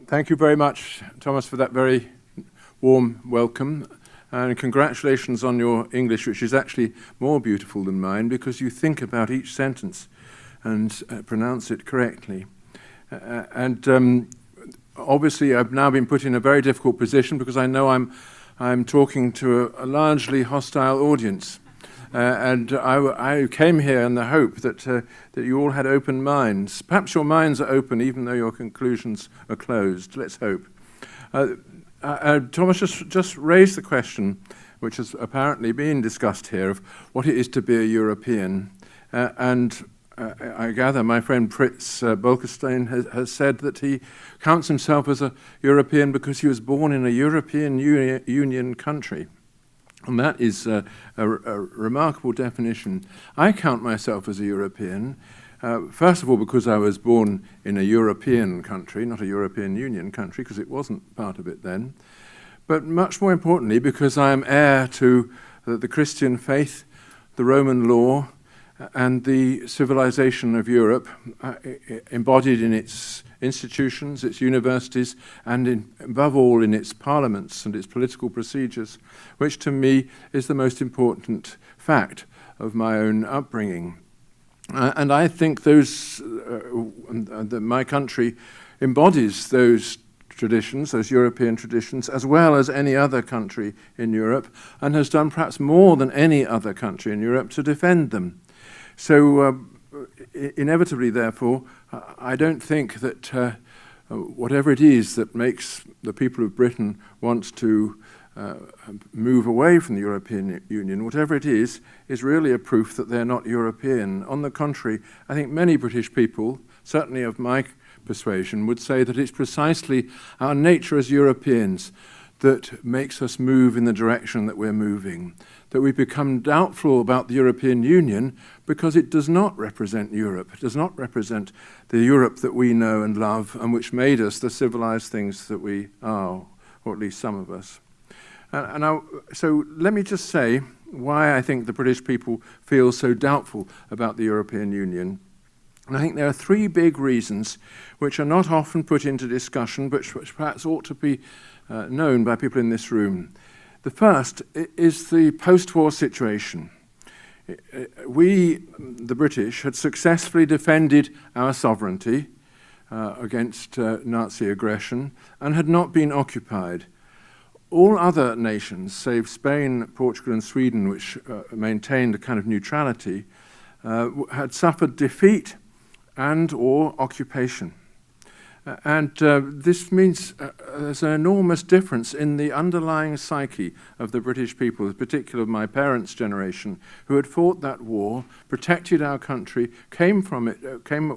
Thank you very much, Thomas, for that very warm welcome. And congratulations on your English, which is actually more beautiful than mine because you think about each sentence and pronounce it correctly. Obviously, I've now been put in a very difficult position because I know I'm talking to a largely hostile audience. I came here in the hope that you all had open minds. Perhaps your minds are open even though your conclusions are closed. Let's hope. Thomas just raised the question, which has apparently been discussed here, of what it is to be a European. I gather my friend Fritz Bolkestein has said that he counts himself as a European because he was born in a European Union country. And that is a remarkable definition. I count myself as a European, first of all because I was born in a European country, not a European Union country, because it wasn't part of it then. But much more importantly, because I am heir to the Christian faith, the Roman law, and the civilization of Europe, embodied in its institutions, its universities, and above all in its parliaments and its political procedures, which to me is the most important fact of my own upbringing. And I think that my country embodies those traditions, those European traditions, as well as any other country in Europe, and has done perhaps more than any other country in Europe to defend them. So inevitably, therefore, I don't think that whatever it is that makes the people of Britain want to move away from the European Union, whatever it is really a proof that they're not European. On the contrary, I think many British people, certainly of my persuasion, would say that it's precisely our nature as Europeans that makes us move in the direction that we're moving, that we become doubtful about the European Union because it does not represent Europe. It does not represent the Europe that we know and love and which made us the civilized things that we are, or at least some of us. So let me just say why I think the British people feel so doubtful about the European Union. And I think there are three big reasons which are not often put into discussion, but which perhaps ought to be known by people in this room. The first is the post-war situation. We, the British, had successfully defended our sovereignty against Nazi aggression and had not been occupied. All other nations, save Spain, Portugal and Sweden, which maintained a kind of neutrality, had suffered defeat and or occupation. This means there's an enormous difference in the underlying psyche of the British people, in particular of my parents' generation, who had fought that war, protected our country, came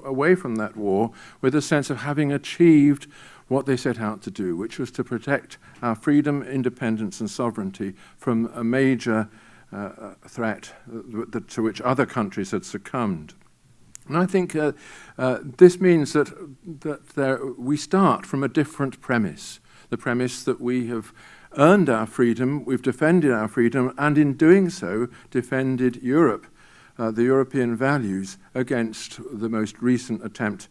away from that war with a sense of having achieved what they set out to do, which was to protect our freedom, independence and sovereignty from a major threat to which other countries had succumbed. And I think this means that we start from a different premise, the premise that we have earned our freedom, we've defended our freedom, and in doing so defended Europe, the European values, against the most recent attempt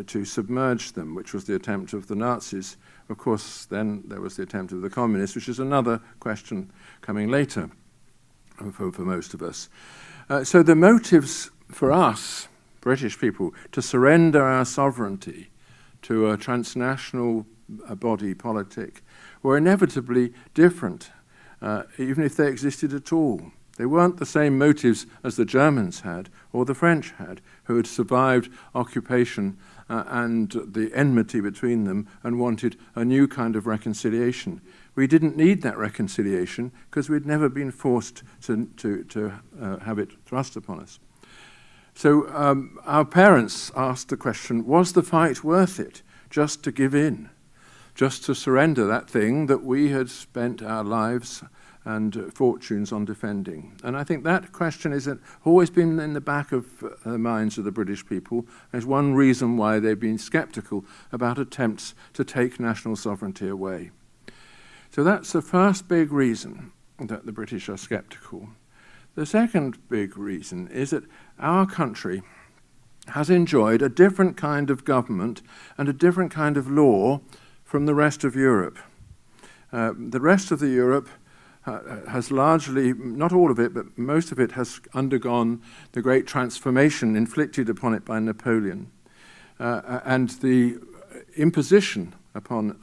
to submerge them, which was the attempt of the Nazis. Of course, then there was the attempt of the communists, which is another question coming later for most of us. So the motives for us, British people, to surrender our sovereignty to a transnational body politic were inevitably different, even if they existed at all. They weren't the same motives as the Germans had or the French had, who had survived occupation and the enmity between them and wanted a new kind of reconciliation. We didn't need that reconciliation because we'd never been forced to have it thrust upon us. So our parents asked the question, was the fight worth it just to give in, just to surrender that thing that we had spent our lives and fortunes on defending? And I think that question has always been in the back of the minds of the British people as one reason why they've been sceptical about attempts to take national sovereignty away. So that's the first big reason that the British are sceptical. The second big reason is that our country has enjoyed a different kind of government and a different kind of law from the rest of Europe. The rest of the Europe has largely, not all of it, but most of it has undergone the great transformation inflicted upon it by Napoleon. And the imposition upon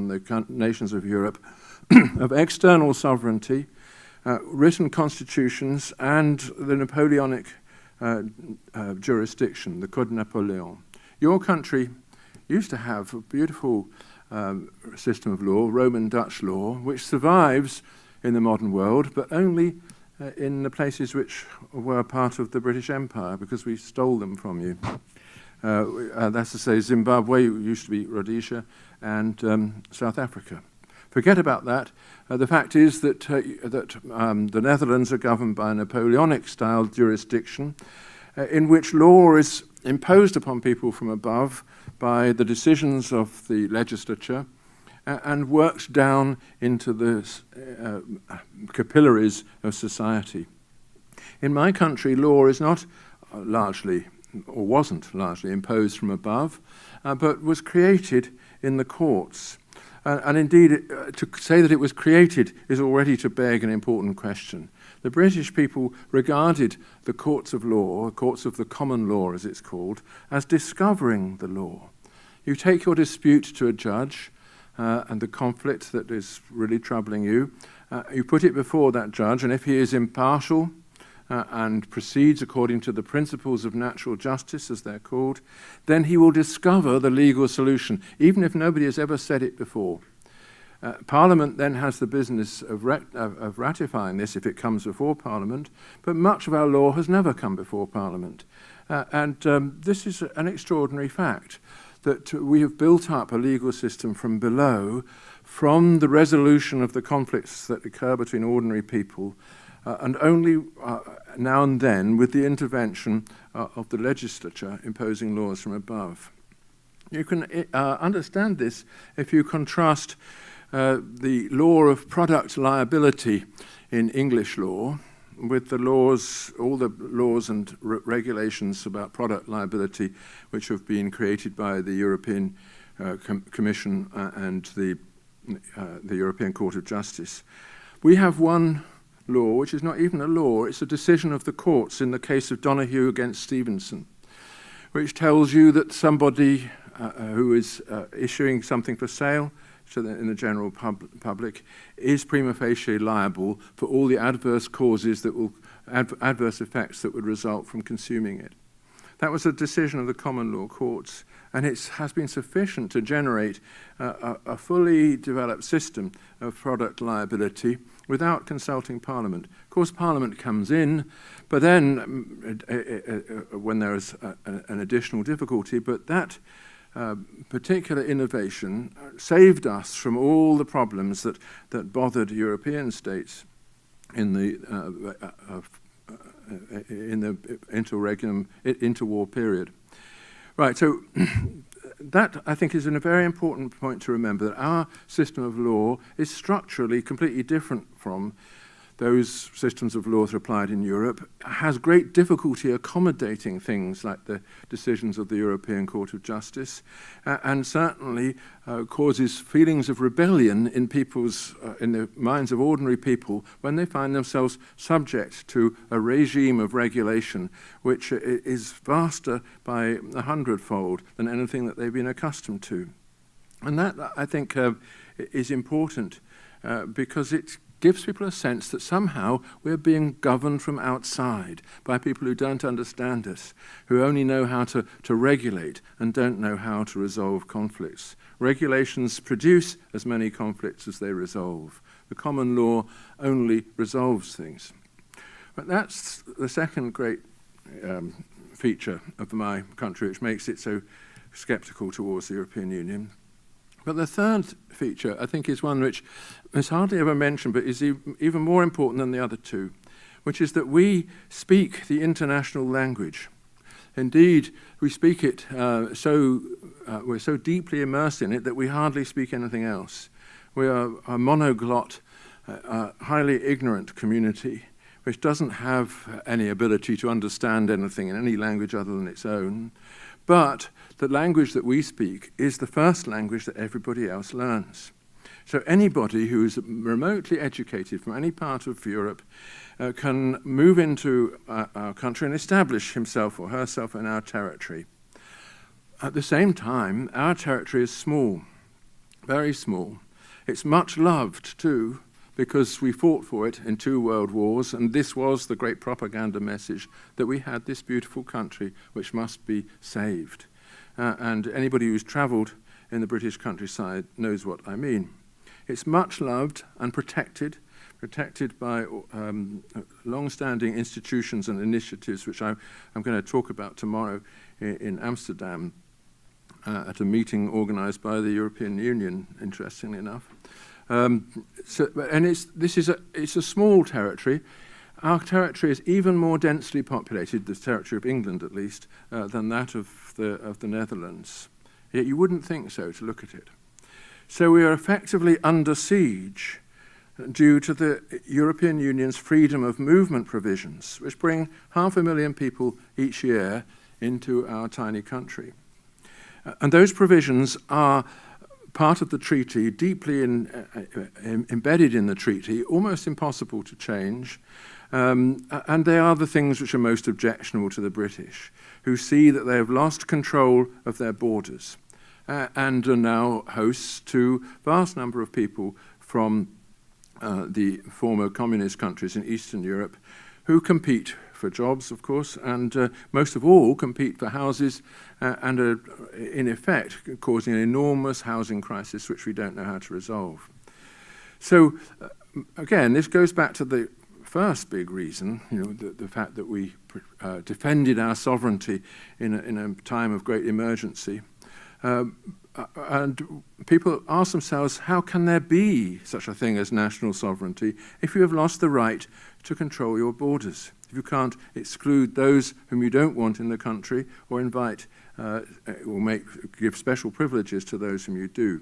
the nations of Europe of external sovereignty, written constitutions, and the Napoleonic jurisdiction, the Code Napoleon. Your country used to have a beautiful system of law, Roman Dutch law, which survives in the modern world, but only in the places which were part of the British Empire, because we stole them from you. That's to say, Zimbabwe used to be Rhodesia, and South Africa. Forget about that. The fact is that the Netherlands are governed by a Napoleonic-style jurisdiction in which law is imposed upon people from above by the decisions of the legislature and works down into the capillaries of society. In my country, law is not largely, or wasn't largely, imposed from above, but was created in the courts. And indeed, to say that it was created is already to beg an important question. The British people regarded the courts of law, courts of the common law as it's called, as discovering the law. You take your dispute to a judge and the conflict that is really troubling you, you put it before that judge, and if he is impartial and proceeds according to the principles of natural justice, as they're called, then he will discover the legal solution, even if nobody has ever said it before. Parliament then has the business of ratifying this if it comes before Parliament, but much of our law has never come before Parliament. This is an extraordinary fact, that we have built up a legal system from below, from the resolution of the conflicts that occur between ordinary people, and only now and then with the intervention of the legislature imposing laws from above. You can understand this if you contrast the law of product liability in English law with the laws, all the laws and regulations about product liability which have been created by the European Commission and the European Court of Justice. We have one law, which is not even a law, it's a decision of the courts in the case of Donoghue against Stevenson, which tells you that somebody who is issuing something for sale in the general public is prima facie liable for all the adverse causes that will, adverse effects that would result from consuming it. That was a decision of the common law courts, and it has been sufficient to generate a fully developed system of product liability without consulting Parliament. Of course, Parliament comes in, but then when there is an additional difficulty, but that particular innovation saved us from all the problems that bothered European states in the interwar period. Right, so that, I think, is a very important point to remember, that our system of law is structurally completely different from those systems of law that are applied in Europe, has great difficulty accommodating things like the decisions of the European Court of Justice, and certainly causes feelings of rebellion in people's, in the minds of ordinary people when they find themselves subject to a regime of regulation which is vaster by 100-fold than anything that they've been accustomed to. And that, I think, is important because it gives people a sense that somehow we're being governed from outside by people who don't understand us, who only know how to regulate and don't know how to resolve conflicts. Regulations produce as many conflicts as they resolve. The common law only resolves things. But that's the second great feature of my country, which makes it so sceptical towards the European Union. But the third feature, I think, is one which is hardly ever mentioned, but is even more important than the other two, which is that we speak the international language. Indeed, we speak it we're so deeply immersed in it that we hardly speak anything else. We are a monoglot, highly ignorant community, which doesn't have any ability to understand anything in any language other than its own. but the language that we speak is the first language that everybody else learns. So anybody who is remotely educated from any part of Europe can move into our country and establish himself or herself in our territory. At the same time, our territory is small, very small. It's much loved too, because we fought for it in 2 world wars, and this was the great propaganda message that we had this beautiful country which must be saved. And anybody who's travelled in the British countryside knows what I mean. It's much loved and protected by long-standing institutions and initiatives, which I'm going to talk about tomorrow in Amsterdam at a meeting organised by the European Union, interestingly enough. It's a small territory. Our territory is even more densely populated, the territory of England at least, than that of the Netherlands. Yet you wouldn't think so to look at it. So we are effectively under siege due to the European Union's freedom of movement provisions, which bring 500,000 people each year into our tiny country. And those provisions are part of the treaty, deeply embedded in the treaty, almost impossible to change. And they are the things which are most objectionable to the British, who see that they have lost control of their borders and are now hosts to a vast number of people from the former communist countries in Eastern Europe who compete for jobs, of course, and most of all compete for houses and are, in effect, causing an enormous housing crisis which we don't know how to resolve. So, again, this goes back to the first big reason, the fact that we defended our sovereignty in a time of great emergency. And people ask themselves, how can there be such a thing as national sovereignty if you have lost the right to control your borders? If you can't exclude those whom you don't want in the country or invite or give special privileges to those whom you do.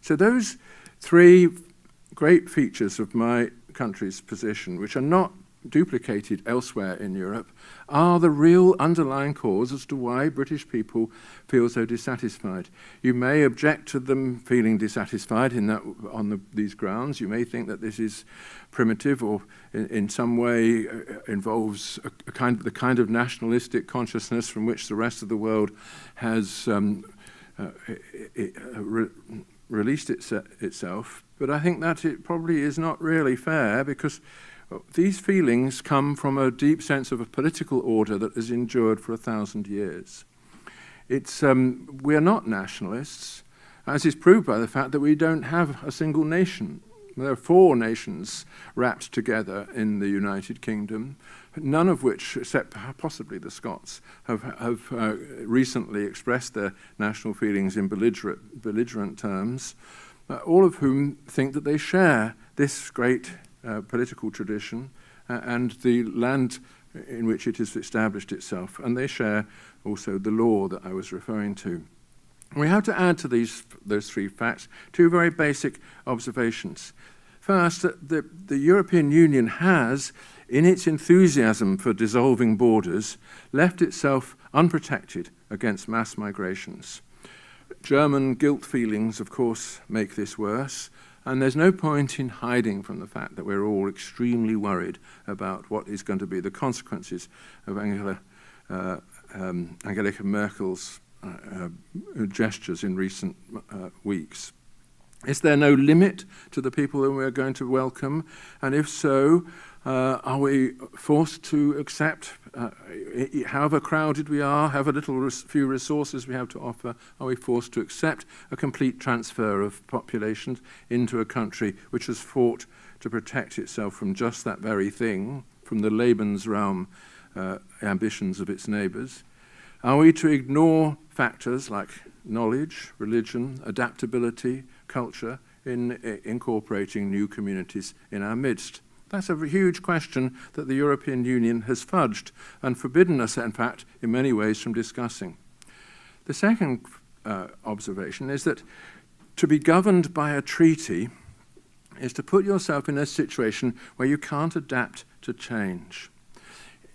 So those 3 great features of my country's position, which are not duplicated elsewhere in Europe, are the real underlying cause as to why British people feel so dissatisfied. You may object to them feeling dissatisfied on these grounds. You may think that this is primitive or in some way involves the kind of nationalistic consciousness from which the rest of the world has released itself. But I think that it probably is not really fair, because these feelings come from a deep sense of a political order that has endured for 1,000 years. We are not nationalists, as is proved by the fact that we don't have a single nation. There are 4 nations wrapped together in the United Kingdom, none of which, except possibly the Scots, have recently expressed their national feelings in belligerent terms, all of whom think that they share this great political tradition and the land in which it has established itself, and they share also the law that I was referring to. We have to add to those 3 facts 2 very basic observations. First, that the European Union has, in its enthusiasm for dissolving borders, left itself unprotected against mass migrations. German guilt feelings, of course, make this worse. And there's no point in hiding from the fact that we're all extremely worried about what is going to be the consequences of Angela Merkel's gestures in recent weeks. Is there no limit to the people whom we're going to welcome? And if so, are we forced to accept, however crowded we are, however few resources we have to offer, are we forced to accept a complete transfer of populations into a country which has fought to protect itself from just that very thing, from the Lebensraum ambitions of its neighbours? Are we to ignore factors like knowledge, religion, adaptability, culture in incorporating new communities in our midst? That's a huge question that the European Union has fudged and forbidden us, in fact, in many ways from discussing. The second observation is that to be governed by a treaty is to put yourself in a situation where you can't adapt to change.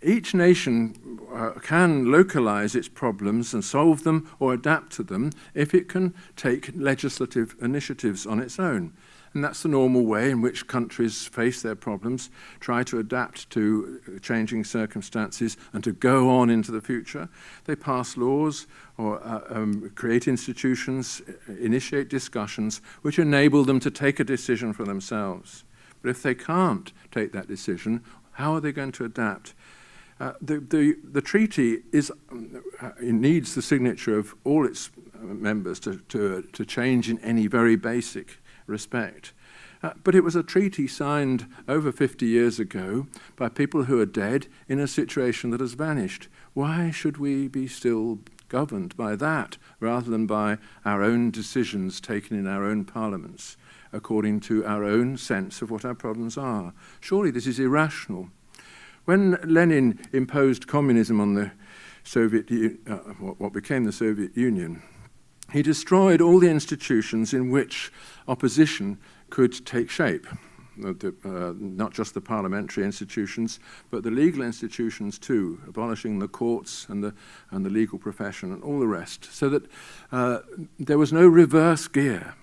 Each nation can localize its problems and solve them or adapt to them if it can take legislative initiatives on its own. And that's the normal way in which countries face their problems, try to adapt to changing circumstances and to go on into the future. They pass laws or create institutions, initiate discussions which enable them to take a decision for themselves. But if they can't take that decision, how are they going to adapt? The treaty needs the signature of all its members to change in any very basic respect. But it was a treaty signed over 50 years ago by people who are dead in a situation that has vanished. Why should we be still governed by that rather than by our own decisions taken in our own parliaments according to our own sense of what our problems are? Surely this is irrational. When Lenin imposed communism on the what became the Soviet Union, he destroyed all the institutions in which opposition could take shape, not just the parliamentary institutions, but the legal institutions too, abolishing the courts and the legal profession and all the rest, so that there was no reverse gear.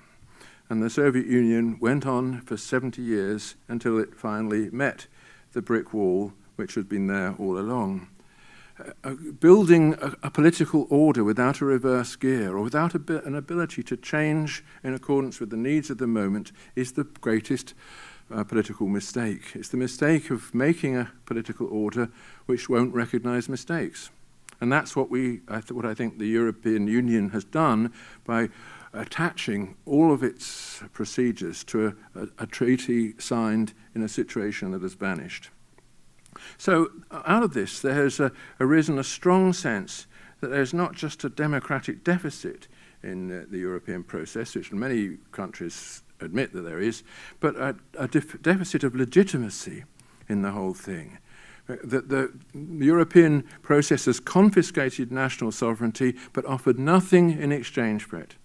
And the Soviet Union went on for 70 years until it finally met the brick wall which had been there all along. Building a political order without a reverse gear or without an ability to change in accordance with the needs of the moment is the greatest political mistake. It's the mistake of making a political order which won't recognize mistakes. And that's what I think the European Union has done by attaching all of its procedures to a treaty signed in a situation that has vanished. So out of this, there has arisen a strong sense that there's not just a democratic deficit in the European process, which many countries admit that there is, but a deficit of legitimacy in the whole thing. That the European process has confiscated national sovereignty but offered nothing in exchange for it.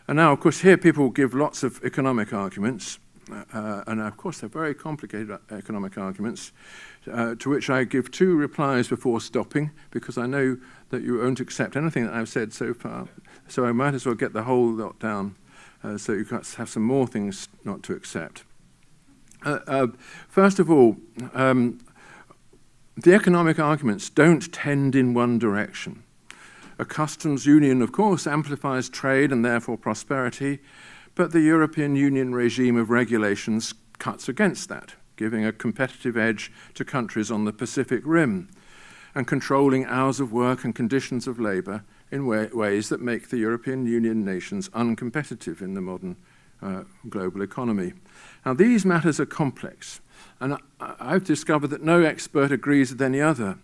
And now, of course, here people give lots of economic arguments, and of course they're very complicated economic arguments, to which I give two replies before stopping, because I know that you won't accept anything that I've said so far. So I might as well get the whole lot down so you can have some more things not to accept. First of all, the economic arguments don't tend in one direction. A customs union, of course, amplifies trade and therefore prosperity, but the European Union regime of regulations cuts against that, giving a competitive edge to countries on the Pacific Rim and controlling hours of work and conditions of labour in ways that make the European Union nations uncompetitive in the modern global economy. Now, these matters are complex, and I've discovered that no expert agrees with any other.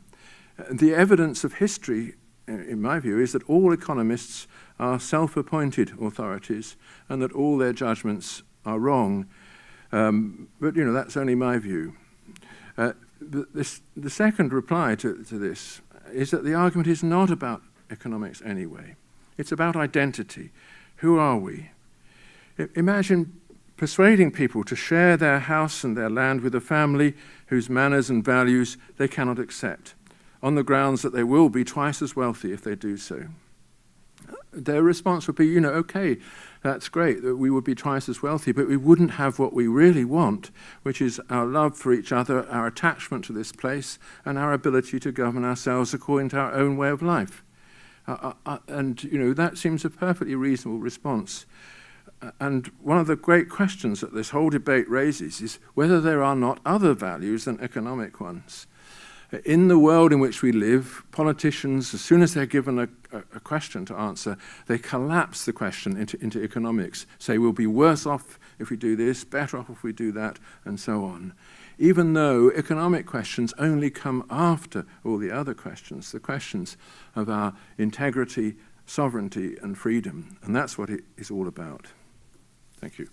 The evidence of history, in my view, is that all economists are self-appointed authorities and that all their judgments are wrong. But, that's only my view. The second reply to this is that the argument is not about economics anyway. It's about identity. Who are we? Imagine persuading people to share their house and their land with a family whose manners and values they cannot accept, on the grounds that they will be twice as wealthy if they do so. Their response would be, okay, that's great, that we would be twice as wealthy, but we wouldn't have what we really want, which is our love for each other, our attachment to this place, and our ability to govern ourselves according to our own way of life. And that seems a perfectly reasonable response. And one of the great questions that this whole debate raises is whether there are not other values than economic ones. In the world in which we live, politicians, as soon as they're given a question to answer, they collapse the question into economics, say we'll be worse off if we do this, better off if we do that, and so on. Even though economic questions only come after all the other questions, the questions of our integrity, sovereignty, and freedom. And that's what it is all about. Thank you.